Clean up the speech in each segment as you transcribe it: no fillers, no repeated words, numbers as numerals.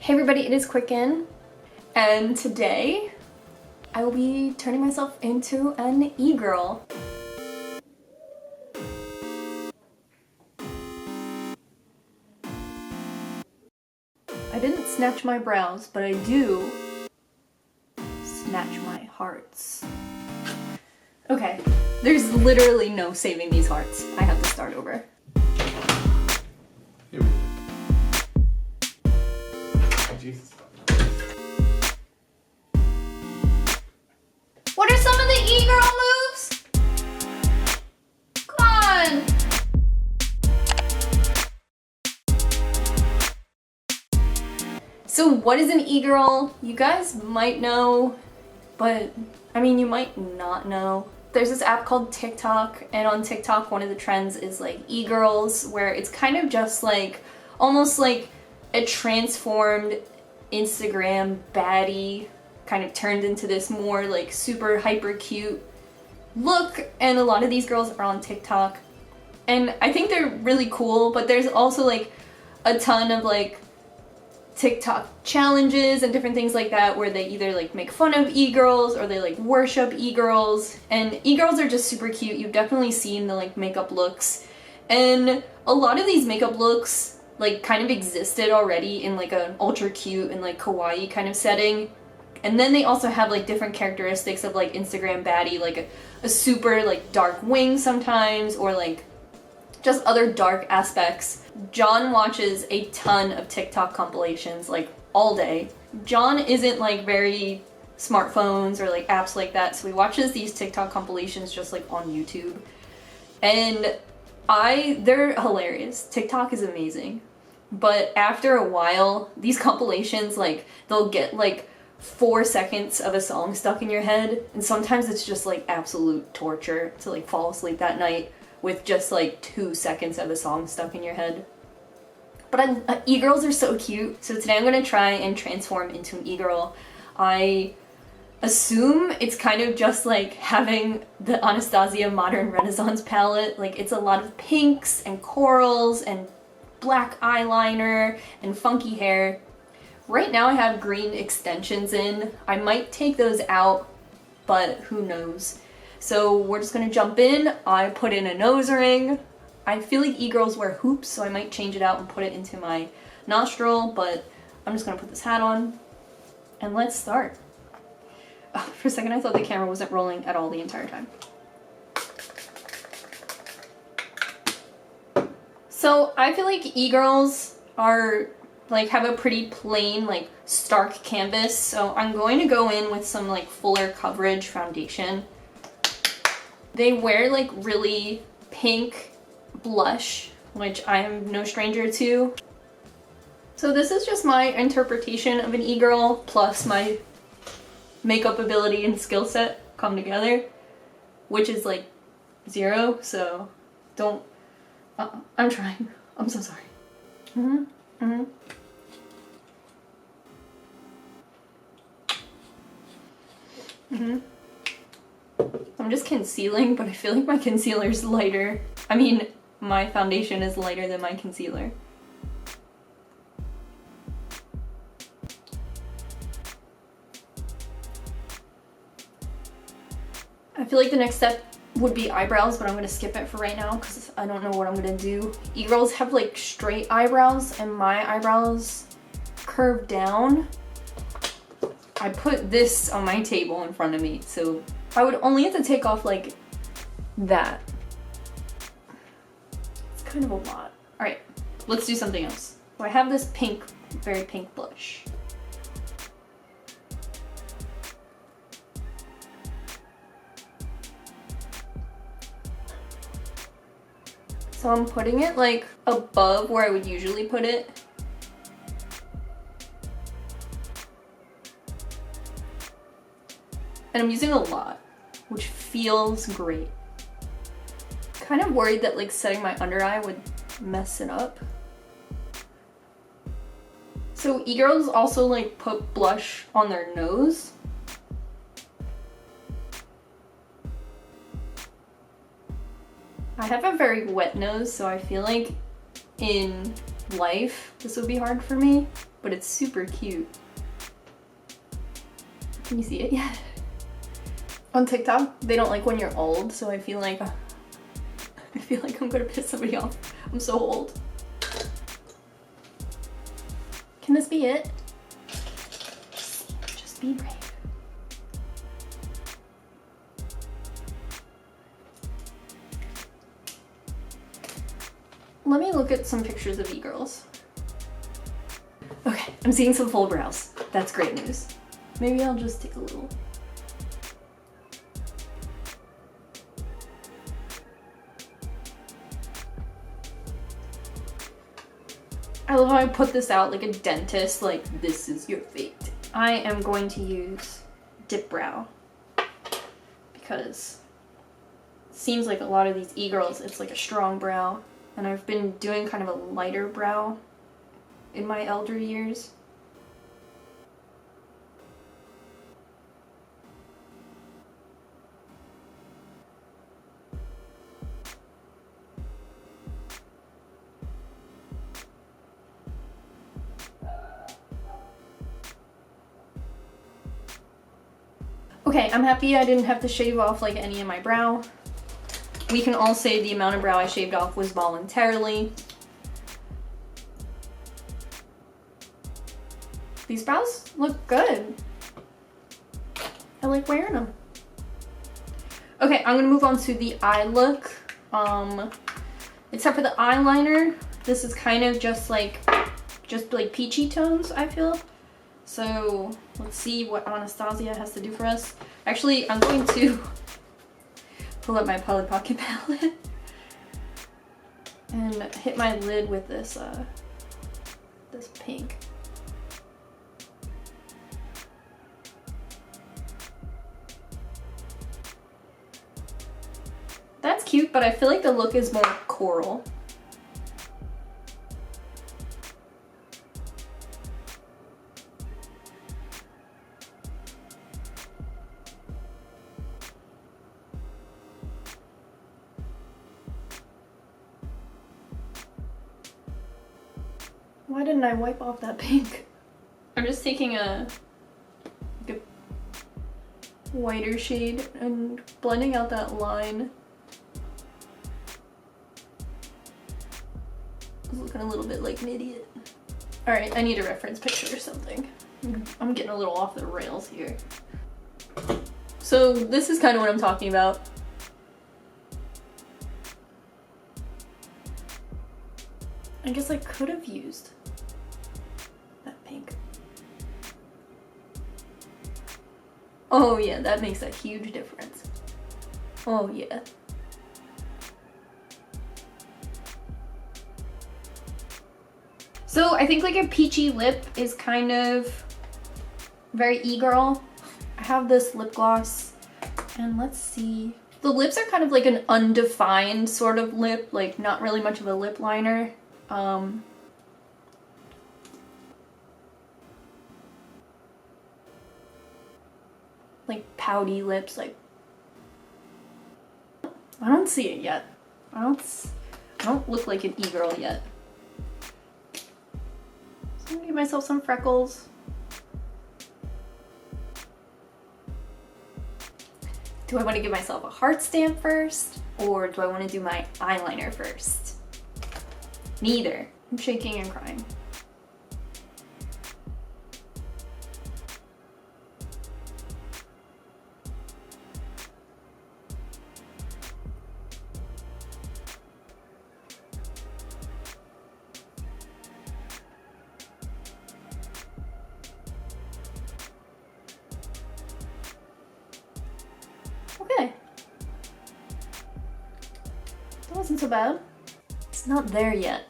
Hey everybody, it is Quicken, and today I will be turning myself into an e-girl. I didn't snatch my brows, but I do snatch my hearts. Okay, there's literally no saving these hearts. I have to start over. Here we go. Jesus. What are some of the e-girl moves? Come on! So what is an e-girl? You guys might know, but I mean, you might not know. There's this app called TikTok, and on TikTok one of the trends is like e-girls, where it's kind of just like, almost like a transformed Instagram baddie kind of turned into this more like super hyper cute look, and a lot of these girls are on TikTok and I think they're really cool, but there's also like a ton of like TikTok challenges and different things like that where they either like make fun of e-girls or they like worship e-girls, and e-girls are just super cute. You've definitely seen the like makeup looks, and a lot of these makeup looks like kind of existed already in like an ultra cute and like kawaii kind of setting. And then they also have like different characteristics of like Instagram baddie, like a super like dark wing sometimes, or like just other dark aspects. John watches a ton of TikTok compilations like all day. John isn't like very smartphones or like apps like that, so he watches these TikTok compilations just like on YouTube. And they're hilarious. TikTok is amazing. But after a while, these compilations, like, they'll get like 4 seconds of a song stuck in your head, and sometimes it's just like absolute torture to like fall asleep that night with just like 2 seconds of a song stuck in your head. But e-girls are so cute, so today I'm gonna try and transform into an e-girl. I assume it's kind of just like having the Anastasia Modern Renaissance palette. Like, it's a lot of pinks and corals and black eyeliner and funky hair. Right now I have green extensions in. I might take those out, but who knows. So we're just gonna jump in. I put in a nose ring. I feel like e-girls wear hoops, so I might change it out and put it into my nostril, but I'm just gonna put this hat on and let's start. Oh, for a second I thought the camera wasn't rolling at all the entire time. So I feel like e-girls are like have a pretty plain like stark canvas, so I'm going to go in with some like fuller coverage foundation. They wear like really pink blush, which I am no stranger to. So this is just my interpretation of an e-girl plus my makeup ability and skill set come together, which is like 0, so don't... I'm trying. I'm so sorry. I'm just concealing, but I feel like my concealer's lighter. I mean, my foundation is lighter than my concealer. I feel like the next step would be eyebrows, but I'm gonna skip it for right now because I don't know what I'm gonna do. E-girls have like straight eyebrows and my eyebrows curve down. I put this on my table in front of me, so I would only have to take off like that. It's kind of a lot. All right, let's do something else. So I have this pink, very pink blush. So I'm putting it like above where I would usually put it. And I'm using a lot, which feels great. Kind of worried that like setting my under eye would mess it up. So e-girls also like put blush on their nose. I have a very wet nose, so I feel like in life this would be hard for me. but it's super cute. Can you see it yet? On TikTok, they don't like when you're old, so I feel like I'm gonna piss somebody off. I'm so old. Can this be it? Just be brave. Let me look at some pictures of e-girls. Okay, I'm seeing some full brows. That's great news. Maybe I'll just take a little. I love how I put this out like a dentist, like this is your fate. I am going to use Dip Brow because it seems like a lot of these e-girls, it's like a strong brow, and I've been doing kind of a lighter brow in my elder years. Okay, I'm happy I didn't have to shave off like any of my brow. We can all say the amount of brow I shaved off was voluntarily. These brows look good. I like wearing them. Okay, I'm gonna move on to the eye look. Except for the eyeliner, this is kind of just like peachy tones, I feel. So let's see what Anastasia has to do for us. Actually, I'm going to pull up my Polly Pocket palette and hit my lid with this this pink. That's cute, but I feel like the look is more coral. Why didn't I wipe off that pink? I'm just taking a whiter shade and blending out that line. I was looking a little bit like an idiot. Alright, I need a reference picture or something. I'm getting a little off the rails here. So this is kind of what I'm talking about. I guess I could have used that pink. Oh yeah, that makes a huge difference. Oh yeah. So I think like a peachy lip is kind of very e-girl. I have this lip gloss and let's see. The lips are kind of like an undefined sort of lip, like not really much of a lip liner. Like pouty lips, like I don't see it yet. I don't look like an e-girl yet. So I'm gonna give myself some freckles. Do I want to give myself a heart stamp first, or do I want to do my eyeliner first? Neither. I'm shaking and crying. Okay. That wasn't so bad. It's not there yet.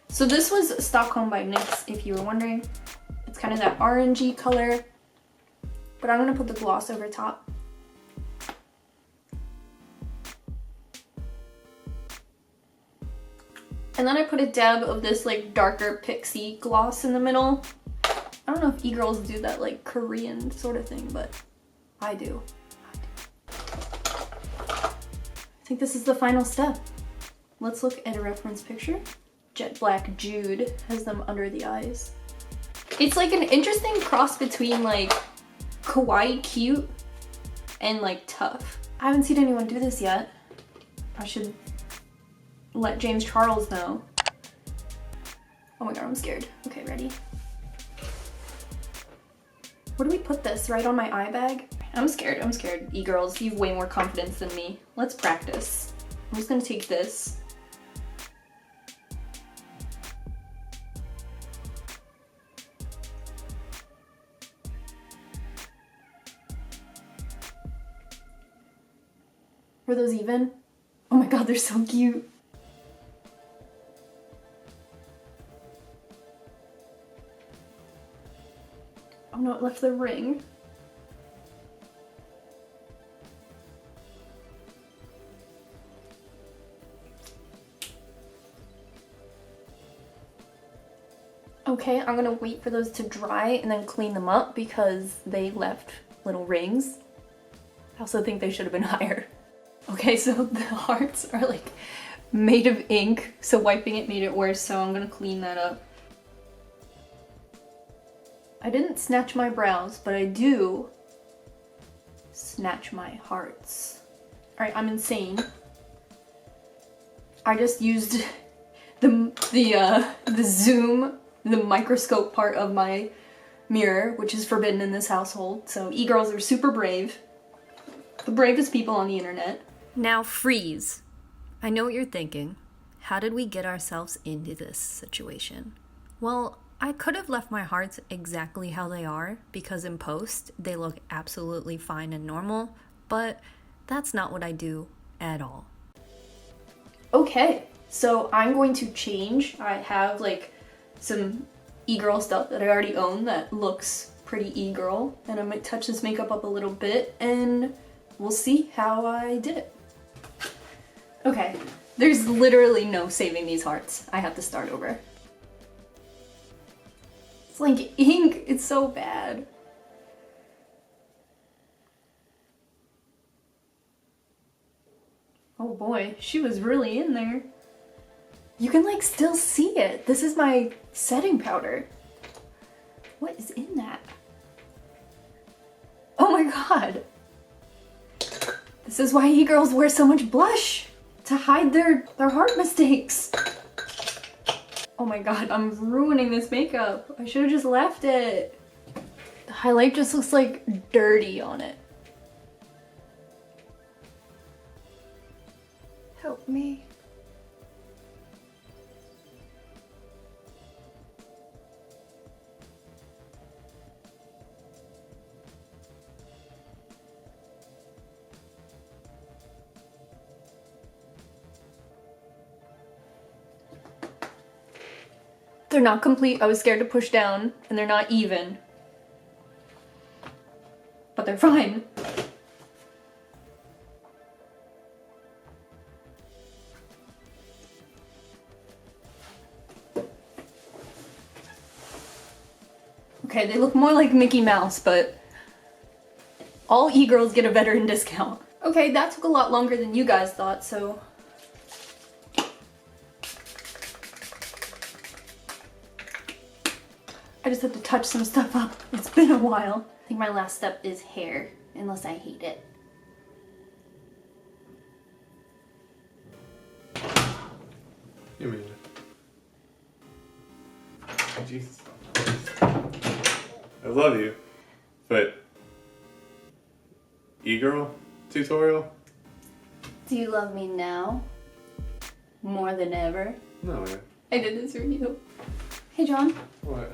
So this was Stockholm by NYX, if you were wondering. It's kind of that orangey color, but I'm gonna put the gloss over top. And then I put a dab of this like darker pixie gloss in the middle. I don't know if e-girls do that like Korean sort of thing, but I do. I think this is the final step. Let's look at a reference picture. Jet Black Jude has them under the eyes. It's like an interesting cross between like kawaii cute and like tough. I haven't seen anyone do this yet. I should let James Charles know. Oh my god, I'm scared. Okay, ready? Where do we put this? Right on my eye bag? I'm scared, I'm scared. E-girls, you have way more confidence than me. Let's practice. I'm just gonna take this. Were those even? Oh my god, they're so cute. Oh no, it left the ring. Okay, I'm gonna wait for those to dry and then clean them up because they left little rings. I also think they should have been higher. Okay, so the hearts are like made of ink, so wiping it made it worse, so I'm gonna clean that up. I didn't snatch my brows, but I do snatch my hearts. Alright, I'm insane. I just used the zoom, the microscope part of my mirror, which is forbidden in this household, so e-girls are super brave. The bravest people on the internet. Now freeze. I know what you're thinking. How did we get ourselves into this situation? Well, I could have left my hearts exactly how they are because in post they look absolutely fine and normal, but that's not what I do at all. Okay, so I'm going to change. I have like some e-girl stuff that I already own that looks pretty e-girl, and I might touch this makeup up a little bit and we'll see how I did it. Okay, there's literally no saving these hearts. I have to start over. It's like ink, it's so bad. Oh boy, she was really in there. You can like still see it. This is my setting powder. What is in that? Oh my god. This is why e-girls wear so much blush, to hide their heart mistakes. Oh my god, I'm ruining this makeup. I should have just left it. The highlight just looks like dirty on it. Help me. They're not complete. I was scared to push down, and they're not even. But they're fine. Okay, they look more like Mickey Mouse, but all e-girls get a veteran discount. Okay, that took a lot longer than you guys thought, so... I just have to touch some stuff up. It's been a while. I think my last step is hair, unless I hate it. You mean it. Jesus. I love you, but e-girl tutorial? Do you love me now? More than ever? No, man. I did this for you. Hey, John. What?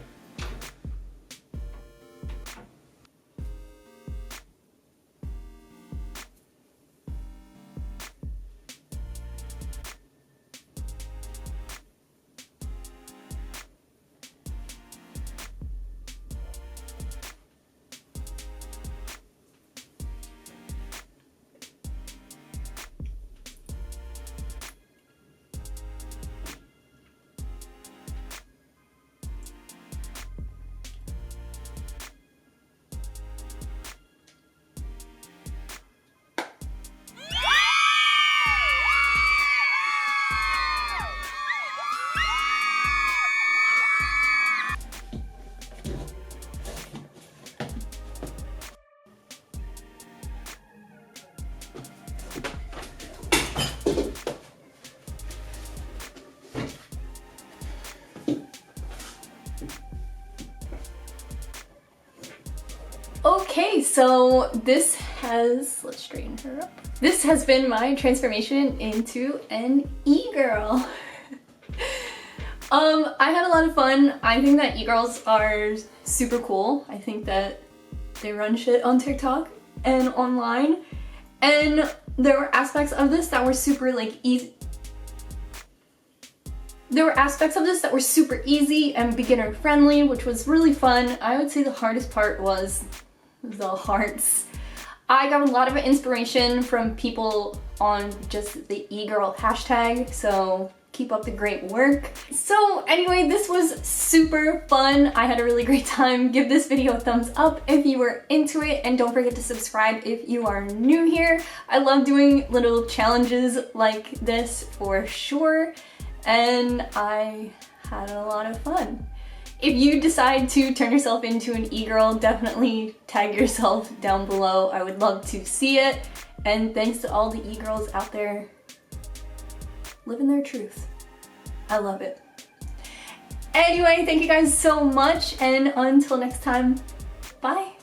Okay, so let's straighten her up. This has been my transformation into an e-girl. I had a lot of fun. I think that e-girls are super cool. I think that they run shit on TikTok and online. And there were aspects of this that were super like easy. There were aspects of this that were super easy and beginner friendly, which was really fun. I would say the hardest part was the hearts. I got a lot of inspiration from people on just the e-girl hashtag, so keep up the great work. So anyway, this was super fun. I had a really great time. Give this video a thumbs up if you were into it, and don't forget to subscribe if you are new here. I love doing little challenges like this for sure, and I had a lot of fun. If you decide to turn yourself into an e-girl, definitely tag yourself down below. I would love to see it. And thanks to all the e-girls out there living their truth. I love it. Anyway, thank you guys so much, and until next time, bye.